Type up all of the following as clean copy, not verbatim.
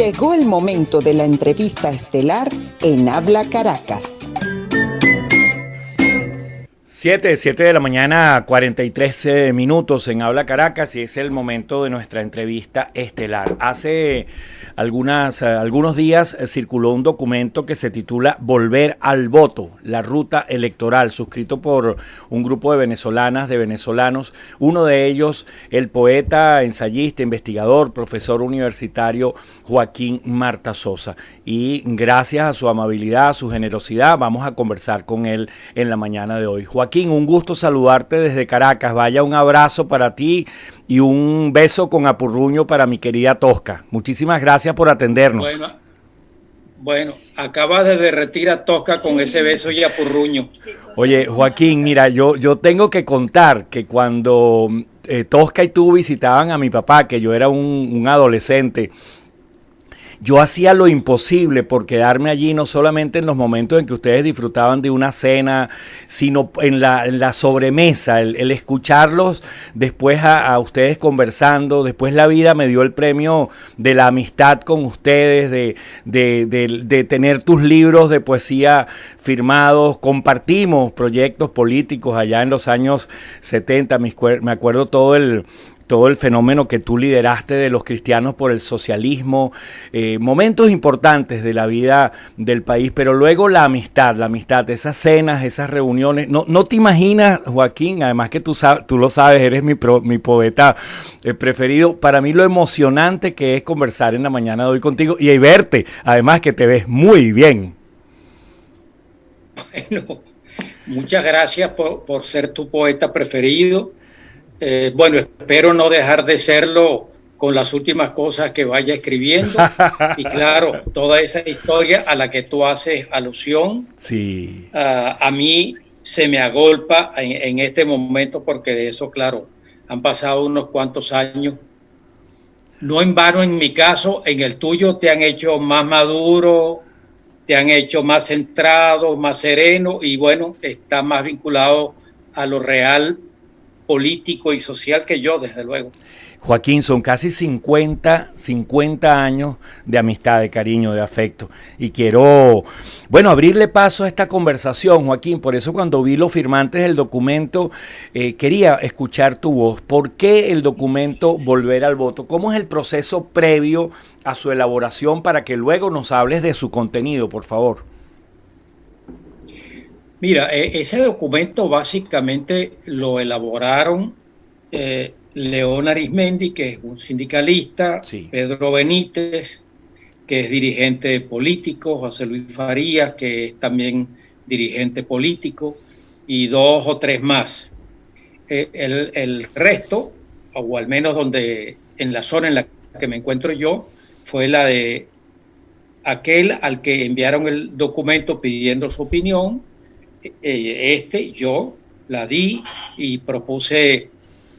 Llegó el momento de la entrevista estelar en Habla Caracas. 7 de la mañana, 43 minutos en Habla Caracas, y es el momento de nuestra entrevista estelar. Hace algunos días circuló un documento que se titula Volver al Voto, la ruta electoral, suscrito por un grupo de venezolanos, uno de ellos el poeta, ensayista, investigador, profesor universitario Joaquín Marta Sosa. Y gracias a su amabilidad, a su generosidad, vamos a conversar con él en la mañana de hoy. Joaquín, un gusto saludarte desde Caracas. Vaya, un abrazo para ti y un beso con apurruño para mi querida Tosca. Muchísimas gracias por atendernos. Bueno, acabas de derretir a Tosca con ese beso y apurruño. Oye, Joaquín, mira, yo tengo que contar que cuando Tosca y tú visitaban a mi papá, que yo era un adolescente, yo hacía lo imposible por quedarme allí, no solamente en los momentos en que ustedes disfrutaban de una cena, sino en la sobremesa, el escucharlos después a ustedes conversando. Después la vida me dio el premio de la amistad con ustedes, de tener tus libros de poesía firmados. Compartimos proyectos políticos allá en los años 70, me acuerdo todo el fenómeno que tú lideraste de los cristianos por el socialismo, momentos importantes de la vida del país, pero luego la amistad, esas cenas, esas reuniones. No te imaginas, Joaquín, además que tú lo sabes, eres mi poeta preferido, para mí lo emocionante que es conversar en la mañana de hoy contigo y verte, además que te ves muy bien. Bueno, muchas gracias por ser tu poeta preferido. Bueno, espero no dejar de serlo con las últimas cosas que vaya escribiendo. Y claro, toda esa historia a la que tú haces alusión, sí, a mí se me agolpa en este momento, porque de eso, claro, han pasado unos cuantos años. No en vano, en mi caso, en el tuyo te han hecho más maduro, te han hecho más centrado, más sereno, y bueno, está más vinculado a lo real, político y social que yo, desde luego. Joaquín, son casi 50 años de amistad, de cariño, de afecto. Y quiero, abrirle paso a esta conversación, Joaquín. Por eso cuando vi los firmantes del documento, quería escuchar tu voz. ¿Por qué el documento Volver al Voto? ¿Cómo es el proceso previo a su elaboración para que luego nos hables de su contenido, por favor? Mira, ese documento básicamente lo elaboraron León Arizmendi, que es un sindicalista, sí, Pedro Benítez, que es dirigente político, José Luis Farías, que es también dirigente político, y 2 o 3 más. El resto, o al menos en la zona en la que me encuentro yo, fue la de aquel al que enviaron el documento pidiendo su opinión. Yo la di y propuse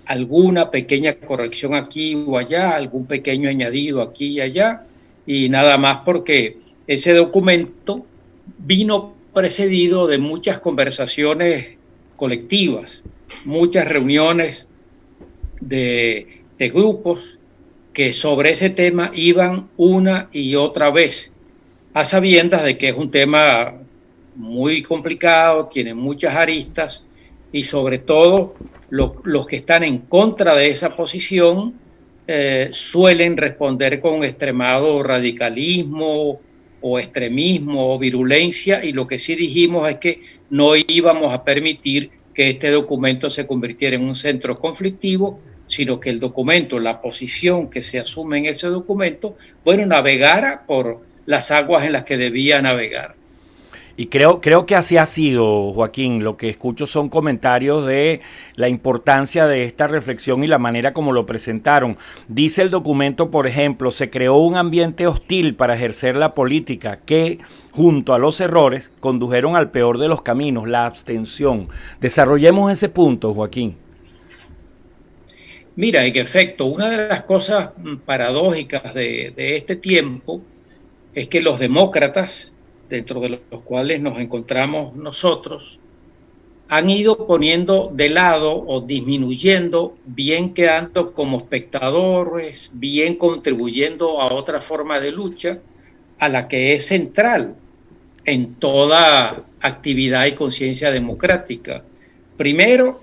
alguna pequeña corrección aquí o allá, algún pequeño añadido aquí y allá, y nada más, porque ese documento vino precedido de muchas conversaciones colectivas, muchas reuniones de grupos que sobre ese tema iban una y otra vez, a sabiendas de que es un tema muy complicado, tiene muchas aristas, y sobre todo los que están en contra de esa posición suelen responder con extremado radicalismo o extremismo o virulencia, y lo que sí dijimos es que no íbamos a permitir que este documento se convirtiera en un centro conflictivo, sino que el documento, la posición que se asume en ese documento, navegara por las aguas en las que debía navegar. Y creo que así ha sido, Joaquín. Lo que escucho son comentarios de la importancia de esta reflexión y la manera como lo presentaron. Dice el documento, por ejemplo, se creó un ambiente hostil para ejercer la política que, junto a los errores, condujeron al peor de los caminos, la abstención. Desarrollemos ese punto, Joaquín. Mira, en efecto, una de las cosas paradójicas de este tiempo es que los demócratas, dentro de los cuales nos encontramos nosotros, han ido poniendo de lado o disminuyendo, bien quedando como espectadores, bien contribuyendo a otra forma de lucha, a la que es central en toda actividad y conciencia democrática. Primero,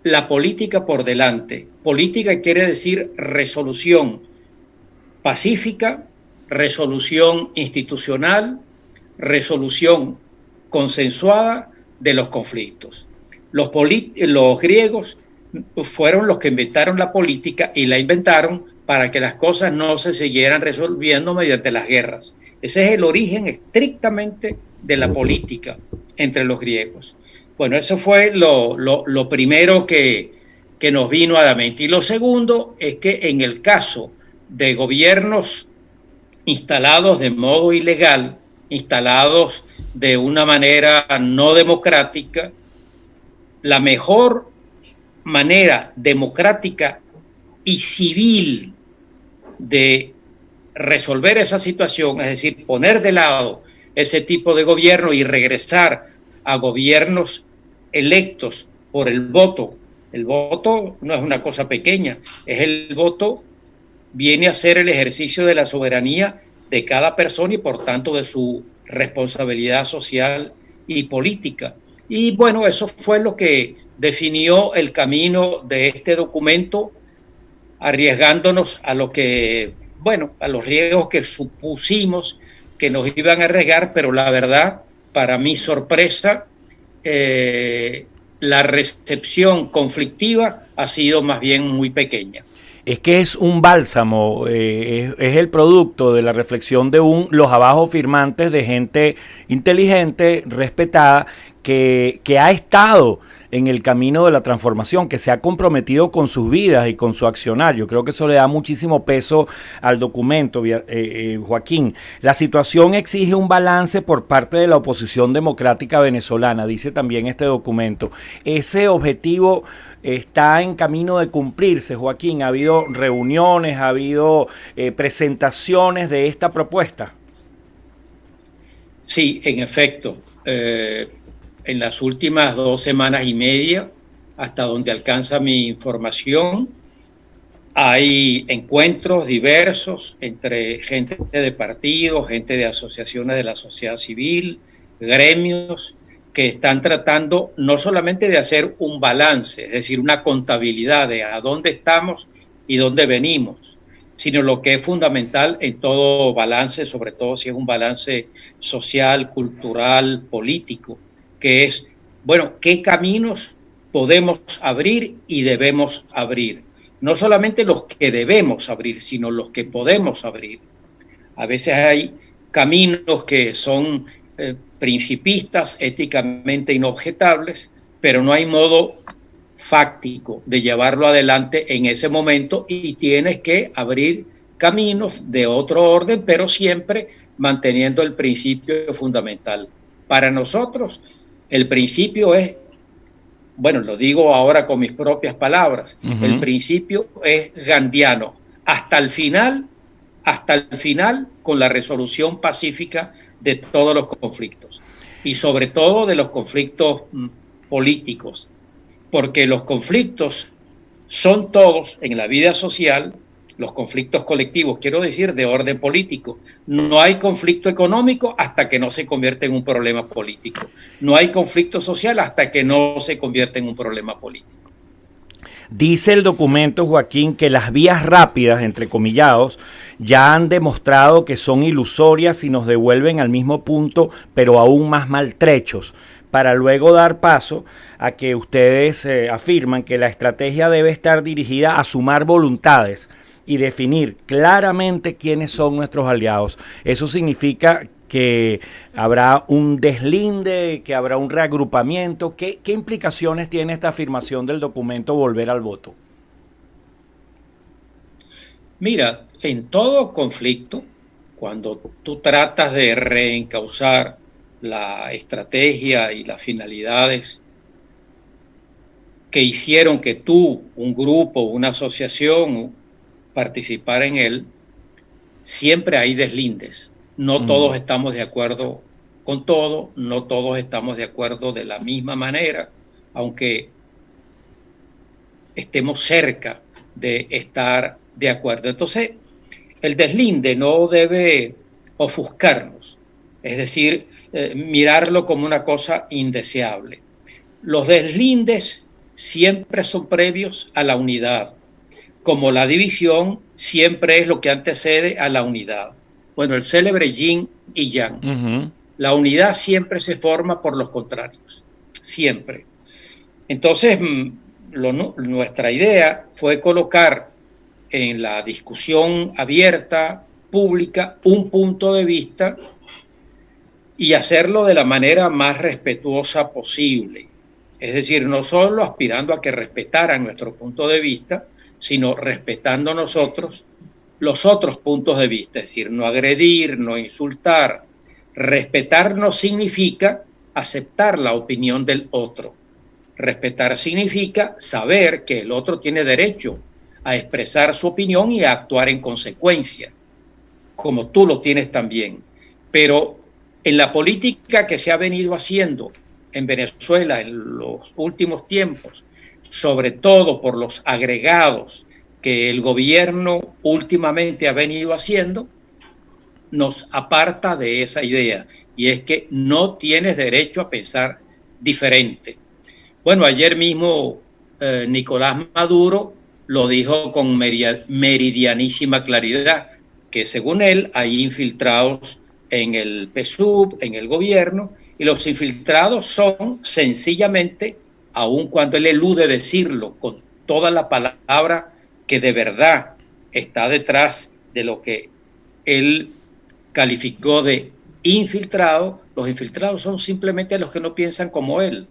la política por delante. Política quiere decir resolución pacífica, resolución institucional, resolución consensuada de los conflictos. Los griegos fueron los que inventaron la política y la inventaron para que las cosas no se siguieran resolviendo mediante las guerras. Ese es el origen estrictamente de la política entre los griegos. Bueno, eso fue lo primero que nos vino a la mente. Y lo segundo es que en el caso de gobiernos instalados de modo ilegal, instalados de una manera no democrática, la mejor manera democrática y civil de resolver esa situación, es decir, poner de lado ese tipo de gobierno y regresar a gobiernos electos por el voto. El voto no es una cosa pequeña, es el voto, viene a ser el ejercicio de la soberanía de cada persona y por tanto de su responsabilidad social y política. Y bueno, eso fue lo que definió el camino de este documento, arriesgándonos a lo que, bueno, a los riesgos que supusimos que nos iban a arriesgar, pero la verdad, para mi sorpresa, la recepción conflictiva ha sido más bien muy pequeña. Es que es un bálsamo, es el producto de la reflexión de los abajo firmantes de gente inteligente, respetada, que ha estado en el camino de la transformación, que se ha comprometido con sus vidas y con su accionar. Yo creo que eso le da muchísimo peso al documento, Joaquín. La situación exige un balance por parte de la oposición democrática venezolana, dice también este documento. Ese objetivo está en camino de cumplirse, Joaquín. ¿Ha habido reuniones, ha habido presentaciones de esta propuesta? Sí, en efecto. En las últimas 2 semanas y media, hasta donde alcanza mi información, hay encuentros diversos entre gente de partidos, gente de asociaciones de la sociedad civil, gremios, que están tratando no solamente de hacer un balance, es decir, una contabilidad de a dónde estamos y dónde venimos, sino lo que es fundamental en todo balance, sobre todo si es un balance social, cultural, político, que es, bueno, qué caminos podemos abrir y debemos abrir. No solamente los que debemos abrir, sino los que podemos abrir. A veces hay caminos que son principistas, éticamente inobjetables, pero no hay modo fáctico de llevarlo adelante en ese momento y tienes que abrir caminos de otro orden, pero siempre manteniendo el principio fundamental. Para nosotros, el principio es, bueno, lo digo ahora con mis propias palabras, el principio es gandhiano, hasta el final, con la resolución pacífica de todos los conflictos, y sobre todo de los conflictos políticos, porque los conflictos son todos en la vida social, los conflictos colectivos, quiero decir, de orden político. No hay conflicto económico hasta que no se convierte en un problema político. No hay conflicto social hasta que no se convierte en un problema político. Dice el documento, Joaquín, que las vías rápidas, entre comillados, ya han demostrado que son ilusorias y nos devuelven al mismo punto, pero aún más maltrechos, para luego dar paso a que ustedes afirman que la estrategia debe estar dirigida a sumar voluntades y definir claramente quiénes son nuestros aliados. Eso significa que habrá un deslinde, que habrá un reagrupamiento. ¿Qué implicaciones tiene esta afirmación del documento Volver al Voto? Mira, en todo conflicto, cuando tú tratas de reencauzar la estrategia y las finalidades que hicieron que tú, un grupo, una asociación, participara en él, siempre hay deslindes. No todos estamos de acuerdo con todo, no todos estamos de acuerdo de la misma manera, aunque estemos cerca de estar de acuerdo. Entonces, el deslinde no debe ofuscarnos, es decir, mirarlo como una cosa indeseable. Los deslindes siempre son previos a la unidad, como la división siempre es lo que antecede a la unidad. Bueno, el célebre yin y yang. Uh-huh. La unidad siempre se forma por los contrarios, siempre. Entonces, nuestra idea fue colocar en la discusión abierta, pública, un punto de vista y hacerlo de la manera más respetuosa posible. Es decir, no solo aspirando a que respetaran nuestro punto de vista, sino respetando nosotros los otros puntos de vista. Es decir, no agredir, no insultar. Respetar no significa aceptar la opinión del otro. Respetar significa saber que el otro tiene derecho a expresar su opinión y a actuar en consecuencia, como tú lo tienes también. Pero en la política que se ha venido haciendo en Venezuela en los últimos tiempos, sobre todo por los agregados que el gobierno últimamente ha venido haciendo, nos aparta de esa idea, y es que no tienes derecho a pensar diferente. Bueno, ayer mismo Nicolás Maduro lo dijo con meridianísima claridad, que según él hay infiltrados en el PSUV, en el gobierno, y los infiltrados son sencillamente, aun cuando él elude decirlo con toda la palabra que de verdad está detrás de lo que él calificó de infiltrado, los infiltrados son simplemente los que no piensan como él,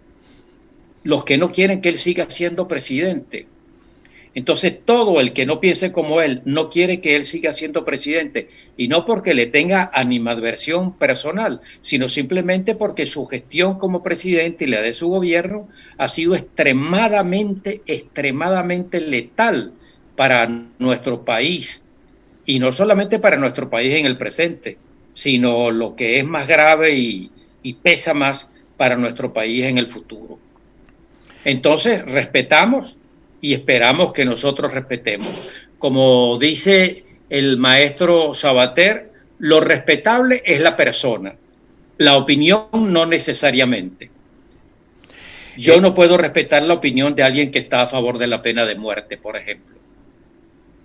los que no quieren que él siga siendo presidente. Entonces, todo el que no piense como él no quiere que él siga siendo presidente, y no porque le tenga animadversión personal, sino simplemente porque su gestión como presidente y la de su gobierno ha sido extremadamente letal para nuestro país, y no solamente para nuestro país en el presente, sino lo que es más grave y pesa más para nuestro país en el futuro. Entonces, respetamos y esperamos que nosotros respetemos. Como dice el maestro Sabater, lo respetable es la persona, la opinión no necesariamente. Yo no puedo respetar la opinión de alguien que está a favor de la pena de muerte, por ejemplo.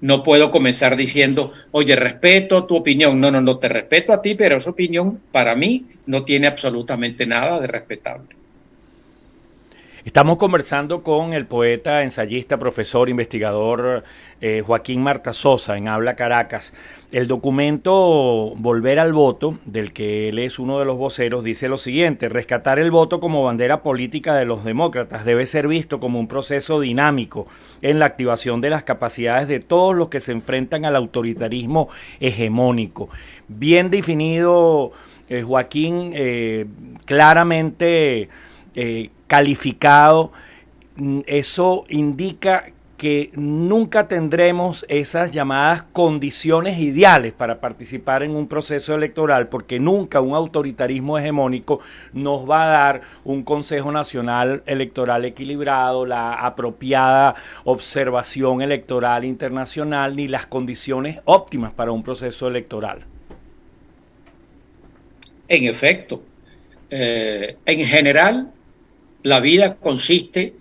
No puedo comenzar diciendo, oye, respeto tu opinión. No, te respeto a ti, pero esa opinión para mí no tiene absolutamente nada de respetable. Estamos conversando con el poeta, ensayista, profesor, investigador Joaquín Martasosa en Habla Caracas. El documento Volver al Voto, del que él es uno de los voceros, dice lo siguiente: rescatar el voto como bandera política de los demócratas debe ser visto como un proceso dinámico en la activación de las capacidades de todos los que se enfrentan al autoritarismo hegemónico. Bien definido, Joaquín, claramente calificado. Eso indica que nunca tendremos esas llamadas condiciones ideales para participar en un proceso electoral, porque nunca un autoritarismo hegemónico nos va a dar un Consejo Nacional Electoral equilibrado, la apropiada observación electoral internacional, ni las condiciones óptimas para un proceso electoral. En efecto, en general, la vida consiste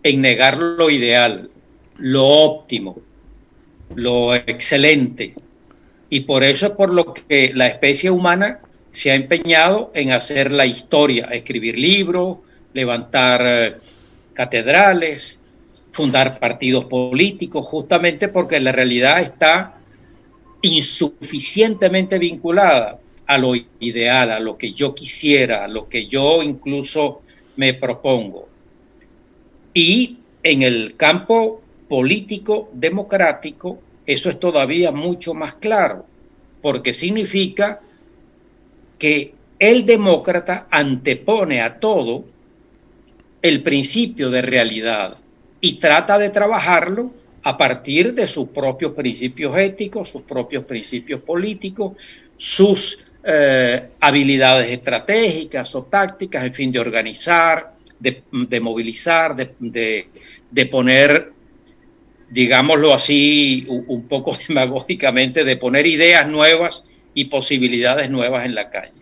en negar lo ideal, lo óptimo, lo excelente. Y por eso es por lo que la especie humana se ha empeñado en hacer la historia, escribir libros, levantar catedrales, fundar partidos políticos, justamente porque la realidad está insuficientemente vinculada a lo ideal, a lo que yo quisiera, a lo que yo incluso me propongo. Y en el campo político democrático eso es todavía mucho más claro, porque significa que el demócrata antepone a todo el principio de realidad y trata de trabajarlo a partir de sus propios principios éticos, sus propios principios políticos, sus habilidades estratégicas o tácticas, en fin, de organizar, de movilizar, de poner, digámoslo así, un poco demagógicamente, de poner ideas nuevas y posibilidades nuevas en la calle.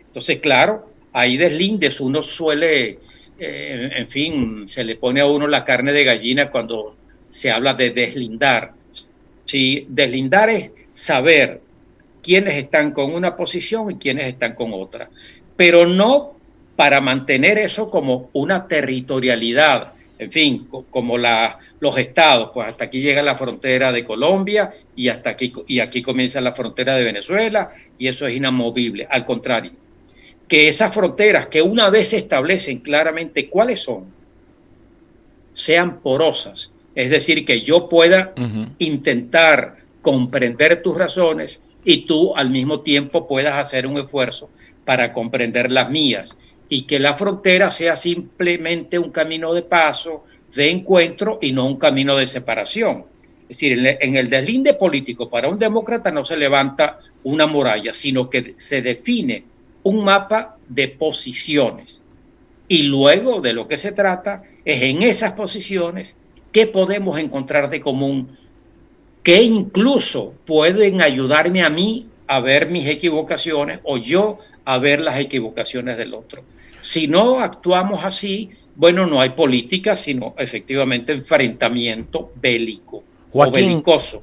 Entonces, claro, hay deslindes, uno suele, en fin, se le pone a uno la carne de gallina cuando se habla de deslindar. Sí, deslindar es saber quiénes están con una posición y quiénes están con otra, pero no para mantener eso como una territorialidad, en fin, como los estados, pues hasta aquí llega la frontera de Colombia y aquí comienza la frontera de Venezuela y eso es inamovible. Al contrario, que esas fronteras que una vez se establecen claramente cuáles son, sean porosas, es decir, que yo pueda intentar comprender tus razones y tú al mismo tiempo puedas hacer un esfuerzo para comprender las mías, y que la frontera sea simplemente un camino de paso, de encuentro y no un camino de separación. Es decir, en el deslinde político para un demócrata no se levanta una muralla, sino que se define un mapa de posiciones. Y luego de lo que se trata es en esas posiciones qué podemos encontrar de común, que incluso pueden ayudarme a mí a ver mis equivocaciones o yo a ver las equivocaciones del otro. Si no actuamos así, bueno, no hay política, sino efectivamente enfrentamiento bélico, Joaquín, o belicoso,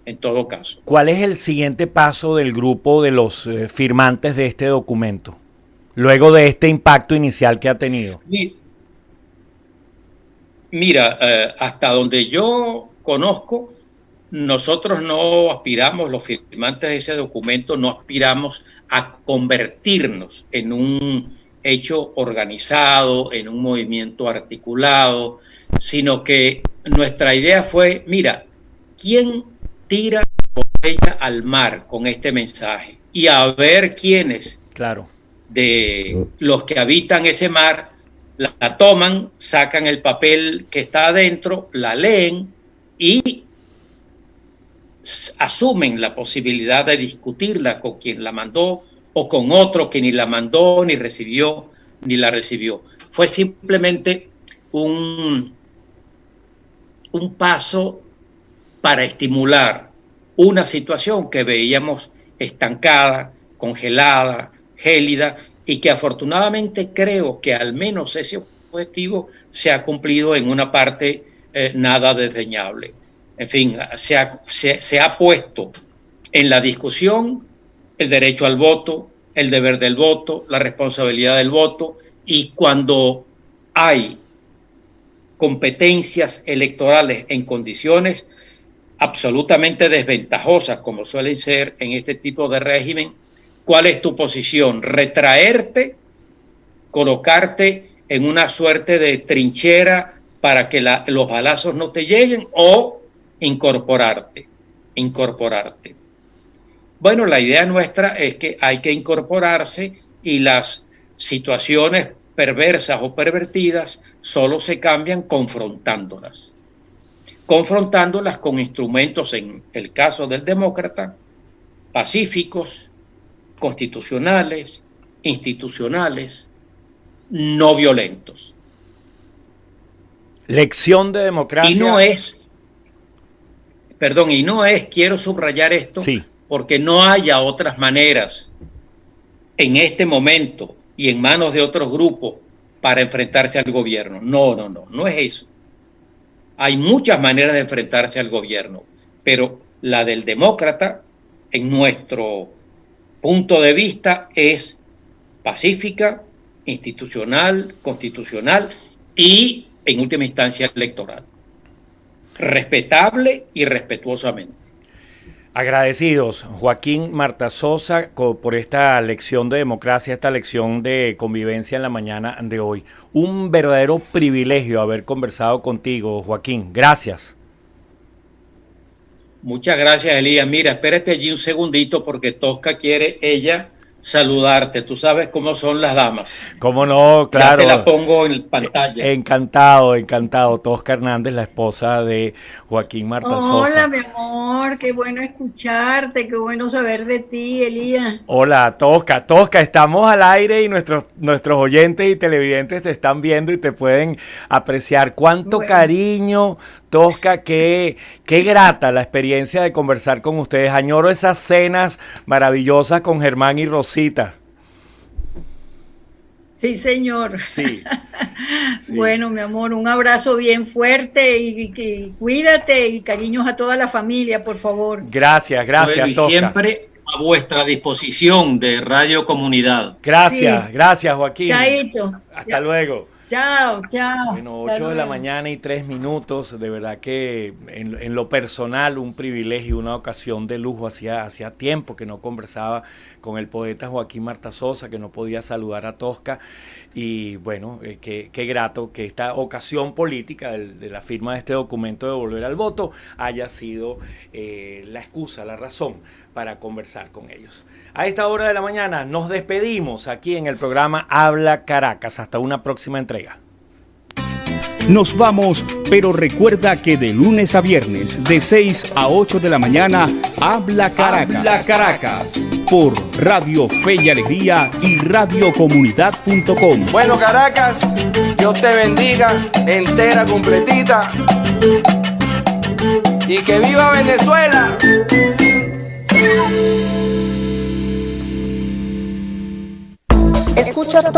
en todo caso. ¿Cuál es el siguiente paso del grupo de los firmantes de este documento, luego de este impacto inicial que ha tenido? Mira, hasta donde yo conozco, nosotros no aspiramos, los firmantes de ese documento, no aspiramos a convertirnos en un hecho organizado, en un movimiento articulado, sino que nuestra idea fue, mira, ¿quién tira la botella al mar con este mensaje? Y a ver quiénes de los que habitan ese mar la toman, sacan el papel que está adentro, la leen y asumen la posibilidad de discutirla con quien la mandó o con otro que ni la mandó, ni recibió, ni la recibió. Fue simplemente un paso para estimular una situación que veíamos estancada, congelada, gélida, y que afortunadamente creo que al menos ese objetivo se ha cumplido en una parte nada desdeñable. En fin, se ha puesto en la discusión el derecho al voto, el deber del voto, la responsabilidad del voto, y cuando hay competencias electorales en condiciones absolutamente desventajosas, como suelen ser en este tipo de régimen, ¿cuál es tu posición? ¿Retraerte, colocarte en una suerte de trinchera para que los balazos no te lleguen, o incorporarte? Bueno, la idea nuestra es que hay que incorporarse y las situaciones perversas o pervertidas solo se cambian confrontándolas con instrumentos, en el caso del demócrata, pacíficos, constitucionales, institucionales, no violentos. Lección de democracia. Y no es, quiero subrayar esto, porque no haya otras maneras en este momento y en manos de otros grupos para enfrentarse al gobierno. No es eso. Hay muchas maneras de enfrentarse al gobierno, pero la del demócrata, en nuestro punto de vista, es pacífica, institucional, constitucional y, en última instancia, electoral. Respetable y respetuosamente. Agradecidos, Joaquín Martasosa, por esta lección de democracia, esta lección de convivencia en la mañana de hoy. Un verdadero privilegio haber conversado contigo, Joaquín. Gracias. Muchas gracias, Elías. Mira, espérate allí un segundito porque Tosca quiere ella saludarte. Tú sabes cómo son las damas. ¿Cómo no? Claro. Ya te la pongo en pantalla. Encantado, encantado. Tosca Hernández, la esposa de Joaquín Marta Sosa. Hola, mi amor, qué bueno escucharte, qué bueno saber de ti, Elías. Hola, Tosca. Tosca, estamos al aire y nuestros oyentes y televidentes te están viendo y te pueden apreciar. Cuánto cariño, Tosca, qué grata la experiencia de conversar con ustedes. Añoro esas cenas maravillosas con Germán y Rosita. Sí, señor. Sí. Sí. Bueno, mi amor, un abrazo bien fuerte y cuídate y cariños a toda la familia, por favor. Gracias, Bueno, y Tosca. siempre a vuestra disposición de Radio Comunidad. Gracias, gracias, Joaquín. Chaito. Hasta luego. Chao, chao. Bueno, 8 de la mañana y 3 minutos, de verdad que en lo personal un privilegio, una ocasión de lujo. Hacía tiempo que no conversaba con el poeta Joaquín Marta Sosa, que no podía saludar a Tosca, y bueno, qué grato que esta ocasión política de la firma de este documento de volver al voto haya sido la excusa, la razón para conversar con ellos. A esta hora de la mañana nos despedimos aquí en el programa Habla Caracas. Hasta una próxima entrega. Nos vamos, pero recuerda que de lunes a viernes, de 6 a 8 de la mañana, Habla Caracas. Habla Caracas. Por Radio Fe y Alegría y radiocomunidad.com. Bueno, Caracas, Dios te bendiga, entera, completita. Y que viva Venezuela. Escucha todo